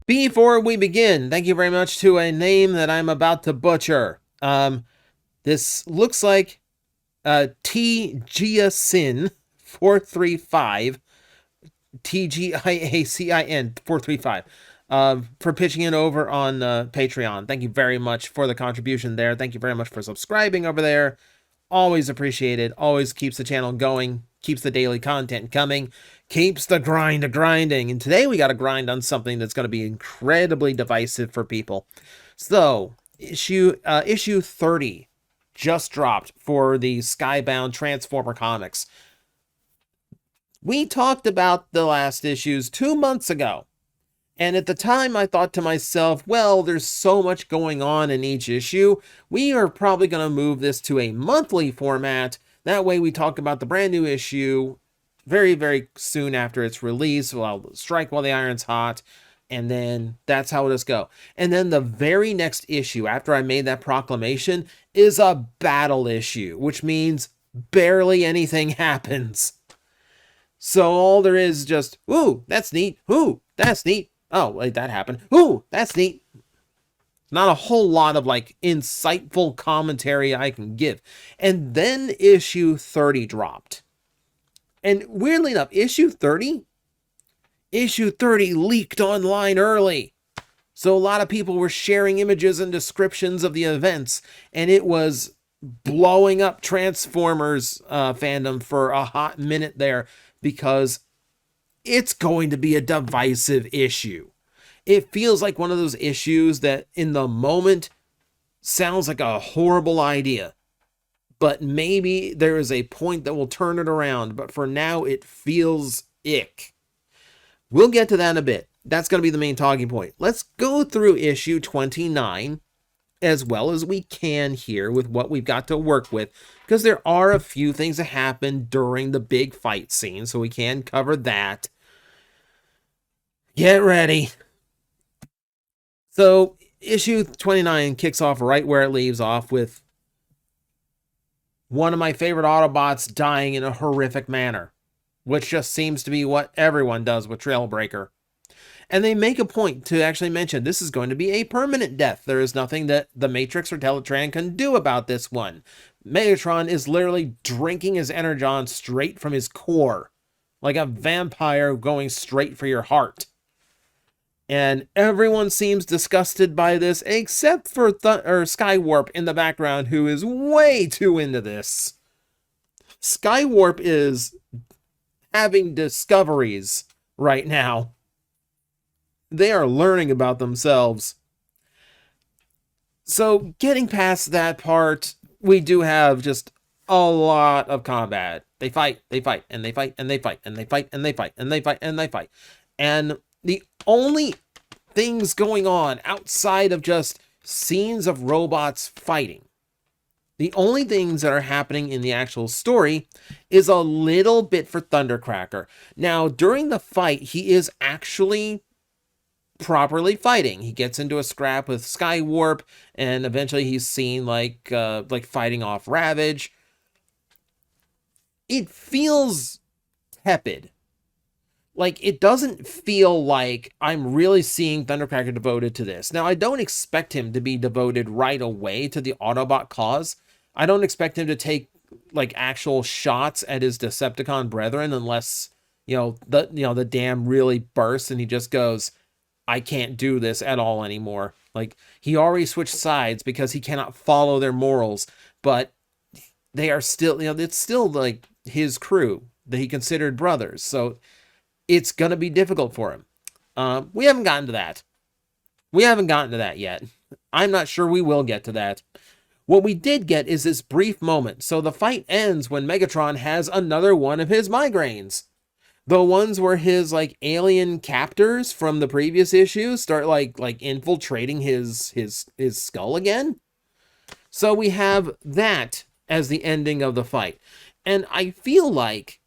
Before we begin, thank you very much to a name that I'm about to butcher. This looks like TJOmega 435, TGIACIN 435, for pitching it over on Patreon. Thank you very much for the contribution there. Thank you very much for subscribing over there. Always appreciated. Always keeps the channel going. Keeps the daily content coming. Keeps the grind of grinding. And today we got to grind on something that's going to be incredibly divisive for people. So, issue 30 just dropped for the Skybound Transformer comics. We talked about the last issues 2 months ago. And at the time, I thought to myself, well, there's so much going on in each issue. We are probably going to move this to a monthly format. That way we talk about the brand new issue very, very soon after its release. Well, strike while the iron's hot. And then that's how it does go. And then the very next issue, after I made that proclamation, is a battle issue, which means barely anything happens. So all there is just, ooh, that's neat. Ooh, that's neat. Oh, wait, that happened. Ooh, that's neat. Not a whole lot of, like, insightful commentary I can give. And then issue 30 dropped. And weirdly enough, issue 30 leaked online early. So a lot of people were sharing images and descriptions of the events. And it was blowing up Transformers fandom for a hot minute there. Because it's going to be a divisive issue. It feels like one of those issues that in the moment sounds like a horrible idea. But maybe there is a point that will turn it around. But for now, it feels ick. We'll get to that in a bit. That's going to be the main talking point. Let's go through issue 29 as well as we can here with what we've got to work with, because there are a few things that happen during the big fight scene, so we can cover that. Get ready. So issue 29 kicks off right where it leaves off, with one of my favorite Autobots dying in a horrific manner, which just seems to be what everyone does with Trailbreaker. And they make a point to actually mention this is going to be a permanent death. There is nothing that the Matrix or Teletran can do about this one. Megatron is literally drinking his energon straight from his core, like a vampire going straight for your heart. And everyone seems disgusted by this, except for Skywarp in the background, who is way too into this. Skywarp is having discoveries right now. They are learning about themselves. So getting past that part, we do have just a lot of combat. They fight, and they fight, and they fight, and they fight, and they fight, and they fight, and they fight. And the only things going on outside of just scenes of robots fighting, the only things that are happening in the actual story is a little bit for Thundercracker. Now, during the fight, he is actually properly fighting. He gets into a scrap with Skywarp, and eventually he's seen like fighting off Ravage. It feels tepid. Like, it doesn't feel like I'm really seeing Thundercracker devoted to this. Now, I don't expect him to be devoted right away to the Autobot cause. I don't expect him to take like actual shots at his Decepticon brethren unless, the dam really bursts and he just goes, I can't do this at all anymore. Like, he already switched sides because he cannot follow their morals, but they are still, it's still like his crew that he considered brothers. So it's going to be difficult for him. We haven't gotten to that. We haven't gotten to that yet. I'm not sure we will get to that. What we did get is this brief moment. So the fight ends when Megatron has another one of his migraines. The ones where his like alien captors from the previous issues start like infiltrating his skull again. So we have that as the ending of the fight. And I feel like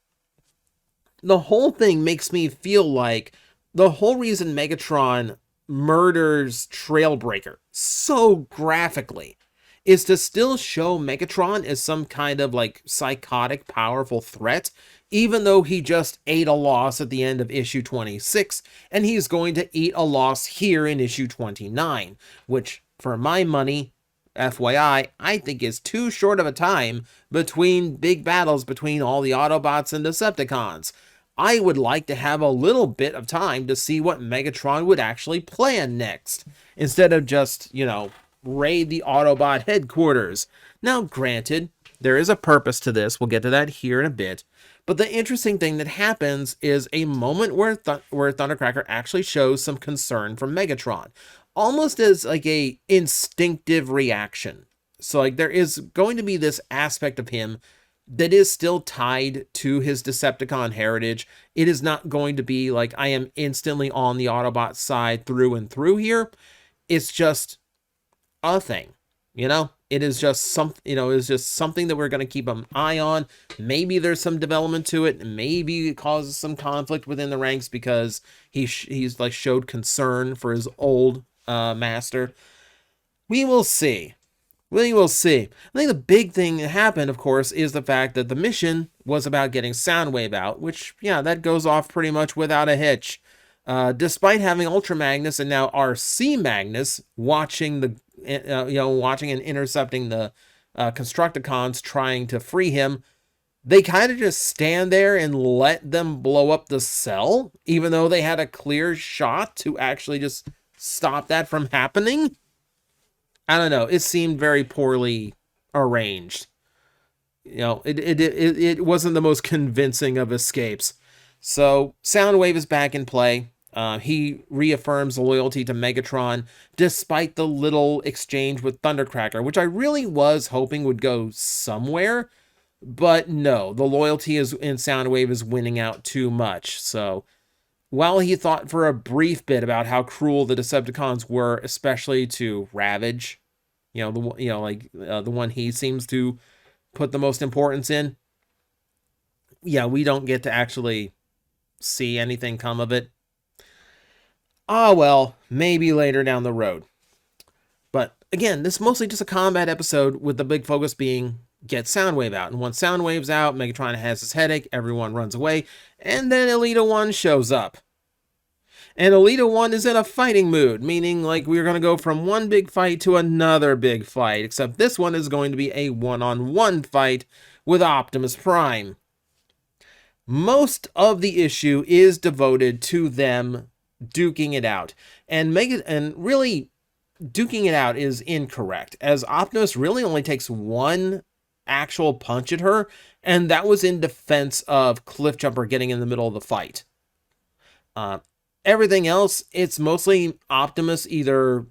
the whole thing makes me feel like the whole reason Megatron murders Trailbreaker so graphically is to still show Megatron as some kind of like psychotic, powerful threat, even though he just ate a loss at the end of issue 26, and he's going to eat a loss here in issue 29, which, for my money, FYI, I think is too short of a time between big battles between all the Autobots and Decepticons. I would like to have a little bit of time to see what Megatron would actually plan next, instead of just, raid the Autobot headquarters. Now, granted, there is a purpose to this. We'll get to that here in a bit. But the interesting thing that happens is a moment where Thundercracker actually shows some concern for Megatron, almost as like a instinctive reaction. So like there is going to be this aspect of him that is still tied to his Decepticon heritage. It is not going to be like I am instantly on the Autobot side through and through here. It's just a thing, It is just something that we're going to keep an eye on. Maybe there's some development to it. Maybe it causes some conflict within the ranks because he's like showed concern for his old master. We will see. We will see. I think the big thing that happened, of course, is the fact that the mission was about getting Soundwave out, which, that goes off pretty much without a hitch. Despite having Ultra Magnus and now RC Magnus watching watching and intercepting the Constructicons trying to free him, they kind of just stand there and let them blow up the cell, even though they had a clear shot to actually just stop that from happening. I don't know. It seemed very poorly arranged. It wasn't the most convincing of escapes. So Soundwave is back in play. He reaffirms loyalty to Megatron, despite the little exchange with Thundercracker, which I really was hoping would go somewhere. But no, the loyalty in Soundwave is winning out too much. So while he thought for a brief bit about how cruel the Decepticons were, especially to Ravage, the one he seems to put the most importance in, we don't get to actually see anything come of it. Well, maybe later down the road. But again, this is mostly just a combat episode with the big focus being get Soundwave out. And once Soundwave's out, Megatron has his headache, everyone runs away, and then Elita 1 shows up. And Elita 1 is in a fighting mood, meaning like we're going to go from one big fight to another big fight, except this one is going to be a one-on-one fight with Optimus Prime. Most of the issue is devoted to them duking it out. And really duking it out is incorrect, as Optimus really only takes one actual punch at her, and that was in defense of Cliffjumper getting in the middle of the fight. Everything else, it's mostly Optimus either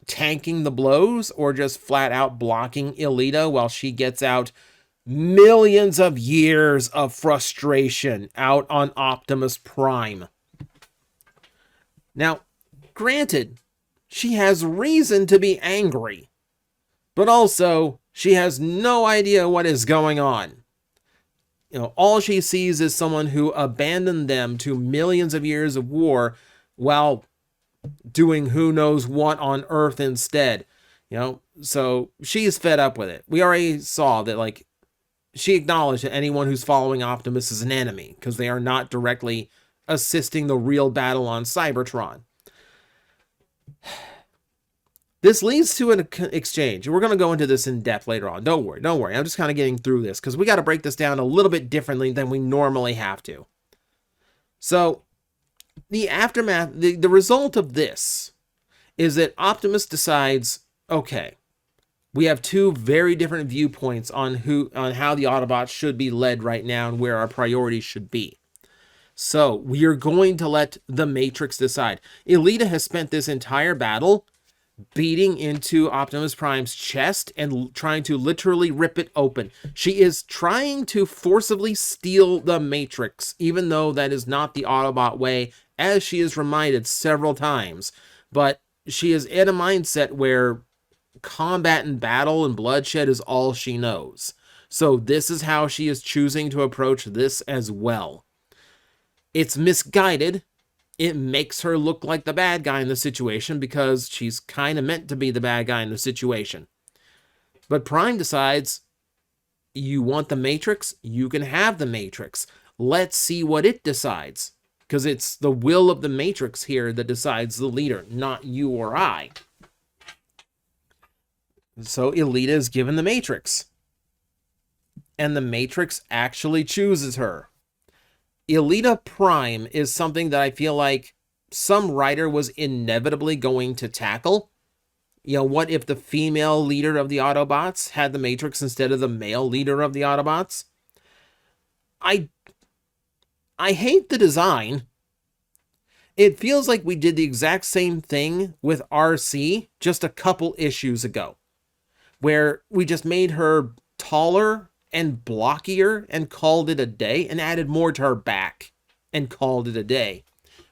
tanking the blows or just flat out blocking Elita while she gets out millions of years of frustration out on Optimus Prime. Now, granted, she has reason to be angry, but also she has no idea what is going on. All she sees is someone who abandoned them to millions of years of war while doing who knows what on Earth instead. So she's fed up with it. We already saw that, she acknowledged that anyone who's following Optimus is an enemy because they are not directly assisting the real battle on Cybertron. This leads to an exchange. We're going to go into this in depth later on. Don't worry. I'm just kind of getting through this because we got to break this down a little bit differently than we normally have to. So, the aftermath, the result of this is that Optimus decides, okay, we have two very different viewpoints on how the Autobots should be led right now and where our priorities should be. So, we are going to let the Matrix decide. Elita has spent this entire battle beating into Optimus Prime's chest and trying to literally rip it open. She is trying to forcibly steal the Matrix, even though that is not the Autobot way, as she is reminded several times. But she is in a mindset where combat and battle and bloodshed is all she knows. So this is how she is choosing to approach this as well. It's misguided. It makes her look like the bad guy in the situation because she's kind of meant to be the bad guy in the situation. But Prime decides, you want the Matrix? You can have the Matrix. Let's see what it decides. Because it's the will of the Matrix here that decides the leader, not you or I. So Elita is given the Matrix. And the Matrix actually chooses her. Elita Prime is something that I feel like some writer was inevitably going to tackle. You know, what if the female leader of the Autobots had the Matrix instead of the male leader of the Autobots? I hate the design. It feels like we did the exact same thing with RC just a couple issues ago, where we just made her taller and blockier and called it a day, and added more to her back and called it a day.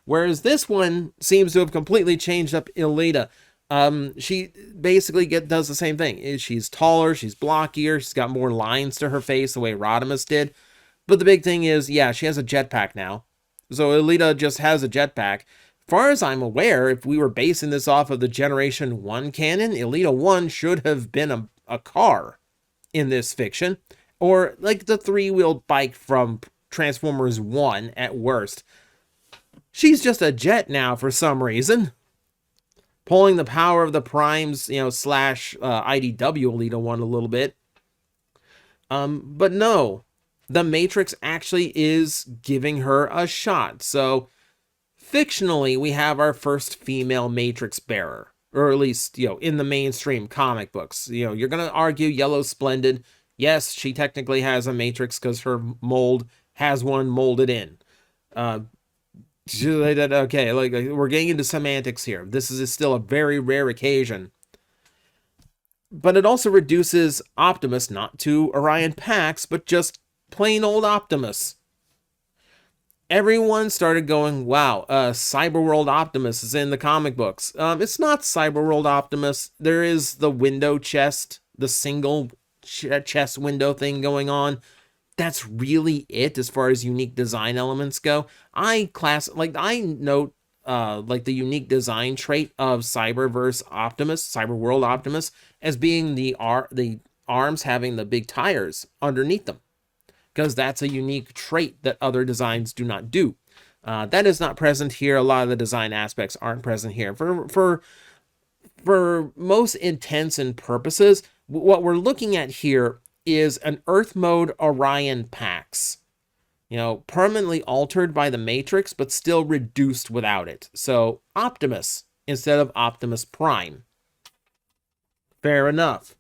Whereas this one seems to have completely changed up Elita. She basically does the same thing. She's taller, she's blockier, she's got more lines to her face the way Rodimus did. But the big thing is, yeah, she has a jetpack now. So Elita just has a jetpack. As far as I'm aware, if we were basing this off of the Generation 1 canon, Elita 1 should have been a car in this fiction. Or like the three-wheeled bike from Transformers 1 at worst. She's just a jet now for some reason. Pulling the power of the Primes, you know, slash IDW Elita 1 a little bit. But no, the Matrix actually is giving her a shot. So fictionally, we have our first female Matrix bearer. Or at least, you know, in the mainstream comic books. You know, you're going to argue Yellow Splendid. Yes, she technically has a Matrix because her mold has one molded in. Okay, like we're getting into semantics here. This is still a very rare occasion. But it also reduces Optimus not to Orion Pax, but just plain old Optimus. Everyone started going, wow, Cyberworld Optimus is in the comic books. It's not Cyberworld Optimus. There is the window chest, the single chest window thing going on. That's really it as far as unique design elements go. I note like the unique design trait of Cyberverse Optimus, Cyberworld Optimus, as being the arms having the big tires underneath them, because that's a unique trait that other designs do not do. That is not present here. A lot of the design aspects aren't present here. For most intents and purposes, what we're looking at here is an Earth mode Orion Pax. You know, permanently altered by the Matrix, but still reduced without it. So, Optimus instead of Optimus Prime. Fair enough.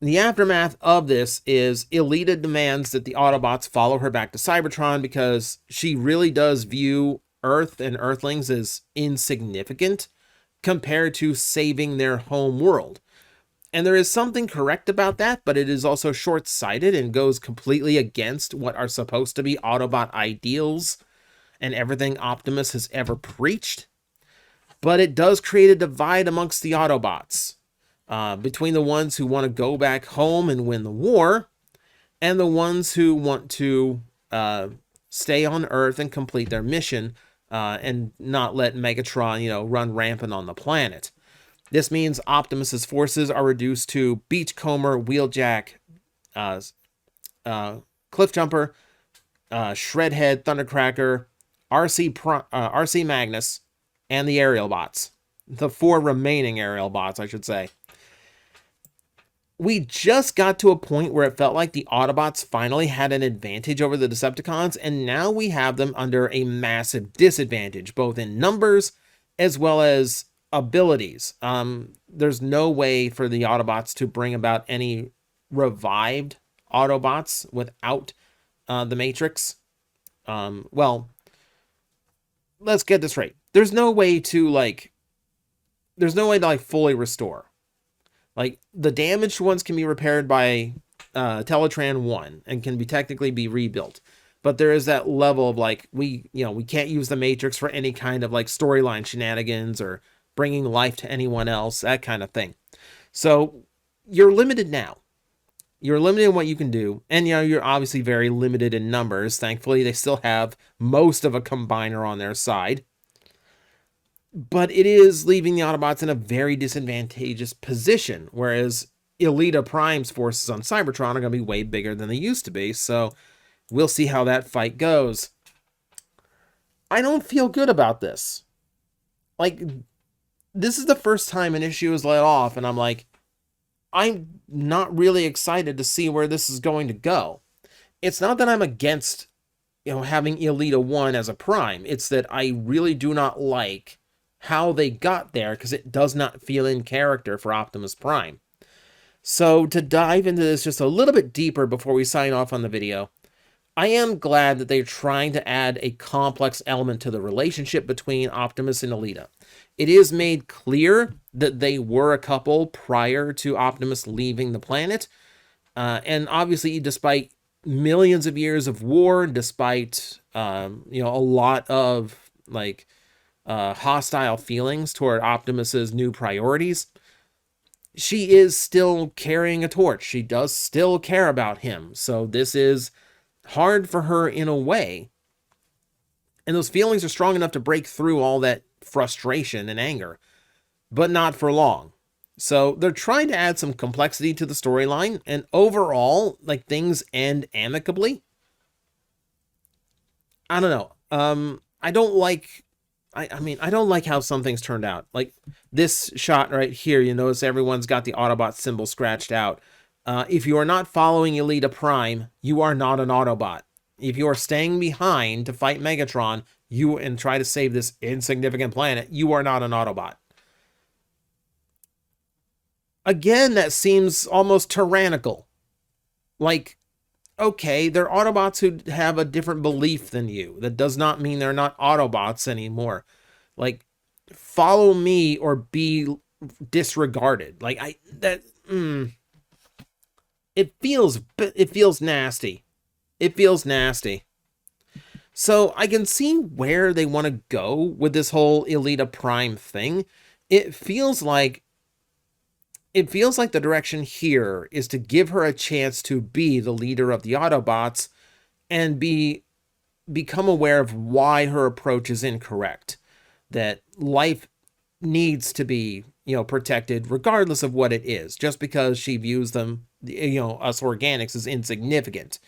The aftermath of this is Elita demands that the Autobots follow her back to Cybertron because she really does view Earth and Earthlings as insignificant compared to saving their home world. And there is something correct about that, but it is also short-sighted and goes completely against what are supposed to be Autobot ideals and everything Optimus has ever preached. But it does create a divide amongst the Autobots, between the ones who want to go back home and win the war, and the ones who want to stay on Earth and complete their mission, and not let Megatron, you know, run rampant on the planet. This means Optimus's forces are reduced to Beachcomber, Wheeljack, Cliffjumper, Shredhead, Thundercracker, RC Magnus, and the aerial bots. The 4 remaining aerial bots, I should say. We just got to a point where it felt like the Autobots finally had an advantage over the Decepticons, and now we have them under a massive disadvantage, both in numbers as well as abilities. There's no way for the Autobots to bring about any revived Autobots without the Matrix. Well, let's get this right. There's no way to fully restore. Like, the damaged ones can be repaired by Teletran 1 and can technically be rebuilt. But there is that level of we can't use the Matrix for any kind of storyline shenanigans or bringing life to anyone else, that kind of thing. So you're limited now. You're limited in what you can do. And you're obviously very limited in numbers. Thankfully, they still have most of a combiner on their side. But it is leaving the Autobots in a very disadvantageous position. Whereas Elita Prime's forces on Cybertron are going to be way bigger than they used to be, so we'll see how that fight goes. I don't feel good about this. Like, this is the first time an issue is let off, and I'm like, I'm not really excited to see where this is going to go. It's not that I'm against, having Elita 1 as a Prime. It's that I really do not like how they got there, because it does not feel in character for Optimus Prime. So to dive into this just a little bit deeper before we sign off on the video, I am glad that they're trying to add a complex element to the relationship between Optimus and Elita. It is made clear that they were a couple prior to Optimus leaving the planet. And obviously, despite millions of years of war, despite, a lot of, hostile feelings toward Optimus's new priorities, she is still carrying a torch. She does still care about him. So this is hard for her in a way. And those feelings are strong enough to break through all that frustration and anger, but not for long. So they're trying to add some complexity to the storyline, and overall, things end amicably. I don't know. I don't like, I don't like how some things turned out. Like this shot right here, you notice everyone's got the Autobot symbol scratched out. If you are not following Elita Prime, you are not an Autobot. If you are staying behind to fight Megatron, and try to save this insignificant planet, you are not an Autobot. Again, that seems almost tyrannical. Like, okay, they're Autobots who have a different belief than you. That does not mean they're not Autobots anymore. Like, follow me or be disregarded. It feels nasty. It feels nasty. So I can see where they want to go with this whole Elita Prime thing. It feels like the direction here is to give her a chance to be the leader of the Autobots and become aware of why her approach is incorrect. That life needs to be, protected regardless of what it is, just because she views them, us organics, as insignificant.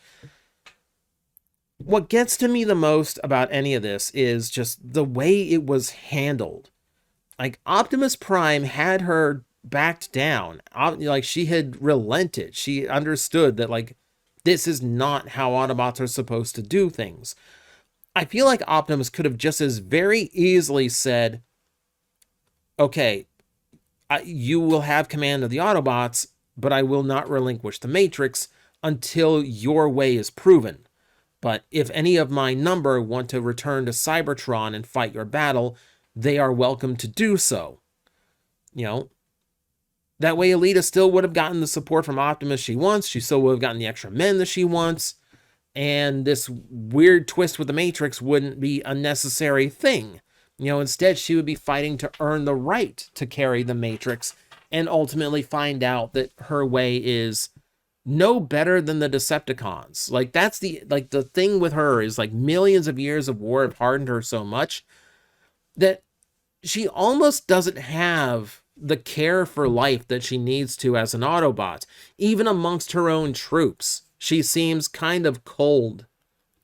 What gets to me the most about any of this is just the way it was handled. Like, Optimus Prime had her backed down. Like, she had relented. She understood that, this is not how Autobots are supposed to do things. I feel like Optimus could have just as very easily said, okay, you will have command of the Autobots, but I will not relinquish the Matrix until your way is proven. But if any of my number want to return to Cybertron and fight your battle, they are welcome to do so. That way Elita still would have gotten the support from Optimus she wants. She still would have gotten the extra men that she wants. And this weird twist with the Matrix wouldn't be a necessary thing. Instead, she would be fighting to earn the right to carry the Matrix and ultimately find out that her way is no better than the Decepticons. That's the thing with her is millions of years of war have hardened her so much that she almost doesn't have the care for life that she needs to as an Autobot. Even amongst her own troops, she seems kind of cold,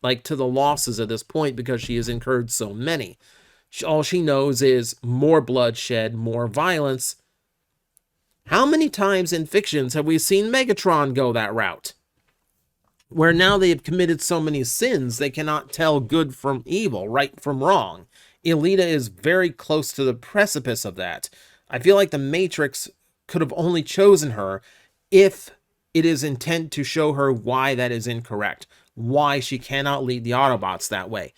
to the losses at this point because she has incurred so many. All she knows is more bloodshed, more violence. How many times in fictions have we seen Megatron go that route? Where now they have committed so many sins, they cannot tell good from evil, right from wrong. Elita is very close to the precipice of that. I feel like the Matrix could have only chosen her if it is intent to show her why that is incorrect, why she cannot lead the Autobots that way.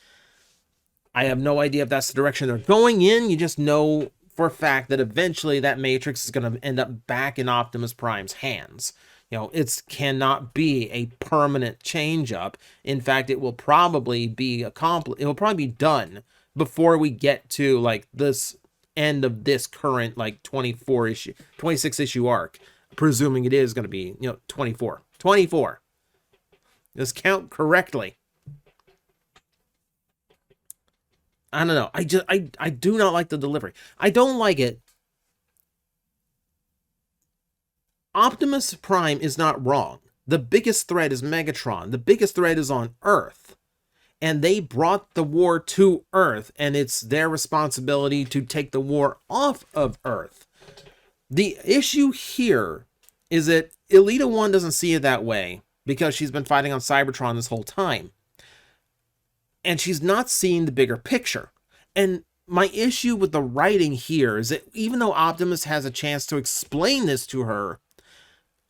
I have no idea if that's the direction they're going in. You just know for a fact that eventually that Matrix is going to end up back in Optimus Prime's hands. It cannot be a permanent change up. In fact, it will probably be accomplished. It will probably be done before we get to this end of this current 26 issue arc, presuming it is going to be 24. Let's count correctly. I don't know. I do not like the delivery. I don't like it. Optimus Prime is not wrong. The biggest threat is Megatron. The biggest threat is on Earth. And they brought the war to Earth, and it's their responsibility to take the war off of Earth. The issue here is that Elita 1 doesn't see it that way because she's been fighting on Cybertron this whole time. And she's not seeing the bigger picture. And my issue with the writing here is that even though Optimus has a chance to explain this to her,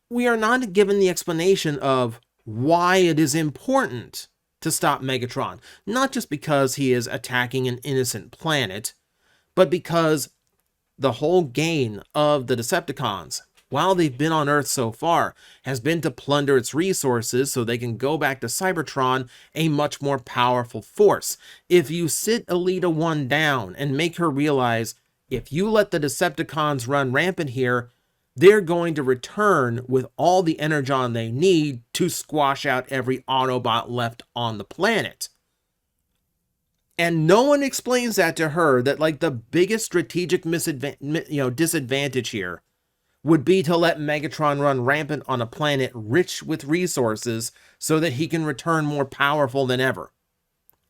we are not given the explanation of why it is important to stop Megatron. Not just because he is attacking an innocent planet, but because the whole gain of the Decepticons, while they've been on Earth so far, has been to plunder its resources so they can go back to Cybertron a much more powerful force. If you sit Elita 1 down and make her realize, if you let the Decepticons run rampant here, they're going to return with all the energon they need to squash out every Autobot left on the planet. And no one explains that to her, that like the biggest strategic disadvantage here would be to let Megatron run rampant on a planet rich with resources so that he can return more powerful than ever,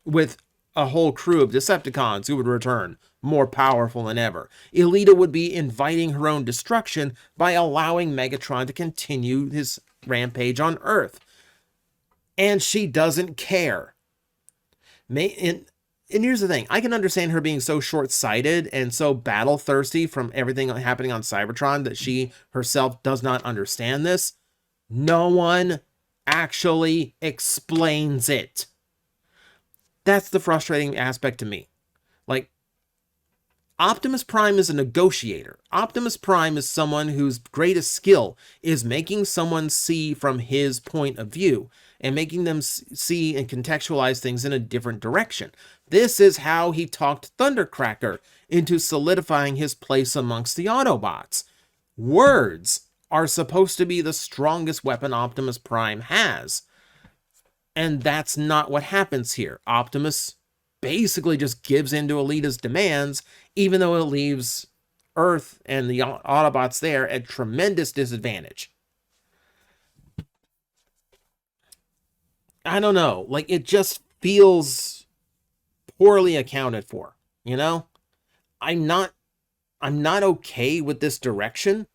with a whole crew of Decepticons who would return more powerful than ever. Elita would be inviting her own destruction by allowing Megatron to continue his rampage on Earth. And she doesn't care. And here's the thing, I can understand her being so short-sighted and so battle-thirsty from everything happening on Cybertron that she herself does not understand this. No one actually explains it. That's the frustrating aspect to me. Like, Optimus Prime is a negotiator. Optimus Prime is someone whose greatest skill is making someone see from his point of view and making them see and contextualize things in a different direction. This is how he talked Thundercracker into solidifying his place amongst the Autobots. Words are supposed to be the strongest weapon Optimus Prime has. And that's not what happens here. Optimus basically just gives in to Elita's demands, even though it leaves Earth and the Autobots there at tremendous disadvantage. I don't know, like, it just feels poorly accounted for, you know? I'm not okay with this direction.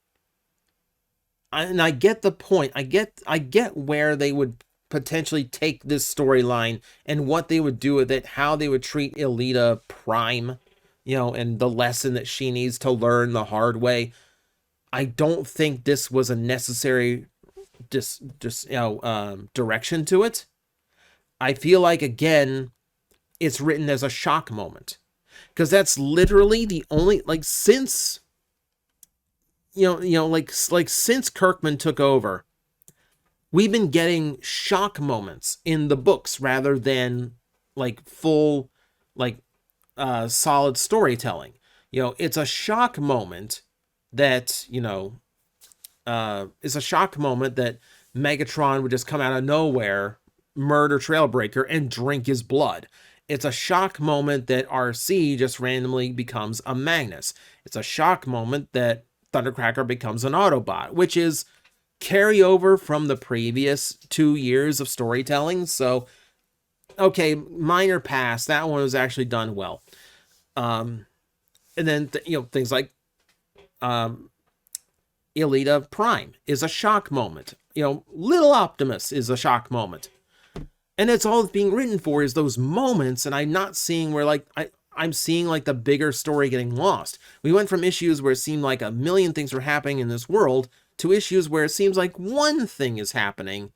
And I get the point. I get where they would potentially take this storyline and what they would do with it, how they would treat Elita Prime, you know, and the lesson that she needs to learn the hard way. I don't think this was a necessary direction to it. I feel like, again, it's written as a shock moment, because that's literally the only, like, since since Kirkman took over, we've been getting shock moments in the books rather than like full, like, solid storytelling. You know, it's a shock moment that, it's a shock moment that Megatron would just come out of nowhere, murder Trailbreaker, and drink his blood. It's a shock moment that RC just randomly becomes a Magnus. It's a shock moment that Thundercracker becomes an Autobot, which is carryover from the previous 2 years of storytelling. So, okay, minor pass. That one was actually done well. And then, things like Elita Prime is a shock moment. Little Optimus is a shock moment. And it's all being written for is those moments, and I'm not seeing where, like, I'm seeing, like, the bigger story getting lost. We went from issues where it seemed like a million things were happening in this world to issues where it seems like one thing is happening,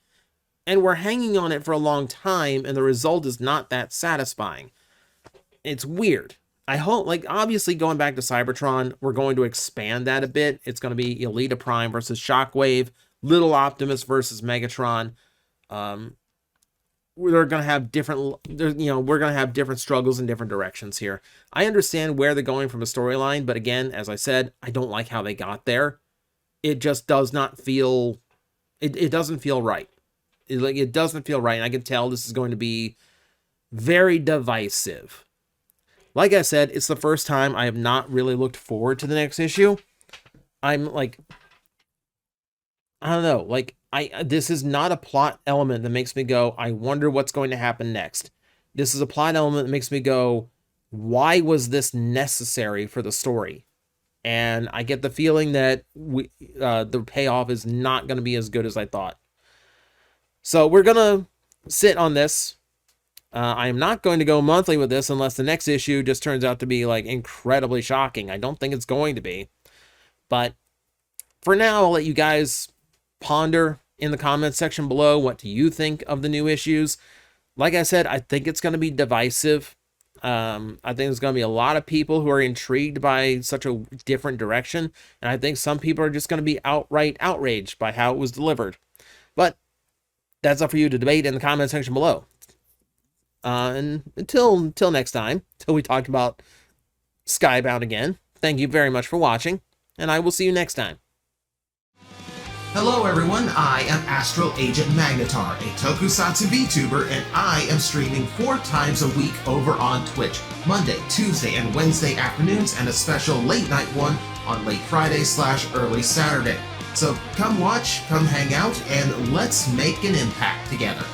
and we're hanging on it for a long time, and the result is not that satisfying. It's weird. I hope, like, obviously going back to Cybertron, we're going to expand that a bit. It's going to be Elita Prime versus Shockwave, Little Optimus versus Megatron. We're going to have different, we're going to have different struggles in different directions here. I understand where they're going from a storyline, but again, as I said, I don't like how they got there. It just does not feel, it doesn't feel right. It doesn't feel right, and I can tell this is going to be very divisive. Like I said, it's the first time I have not really looked forward to the next issue. I'm like, I don't know, like, this is not a plot element that makes me go, I wonder what's going to happen next. This is a plot element that makes me go, why was this necessary for the story? And I get the feeling that the payoff is not going to be as good as I thought. So we're going to sit on this. I am not going to go monthly with this unless the next issue just turns out to be like incredibly shocking. I don't think it's going to be. But for now, I'll let you guys ponder in the comments section below. What do you think of the new issues? Like I said, I think it's going to be divisive. I think there's going to be a lot of people who are intrigued by such a different direction. And I think some people are just going to be outright outraged by how it was delivered. But that's up for you to debate in the comment section below. And until next time, till we talk about Skybound again, thank you very much for watching, and I will see you next time. Hello everyone, I am Astral Agent Magnetar, a Tokusatsu VTuber, and I am streaming 4 times a week over on Twitch, Monday, Tuesday, and Wednesday afternoons, and a special late night one on late Friday/early Saturday. So come watch, come hang out, and let's make an impact together.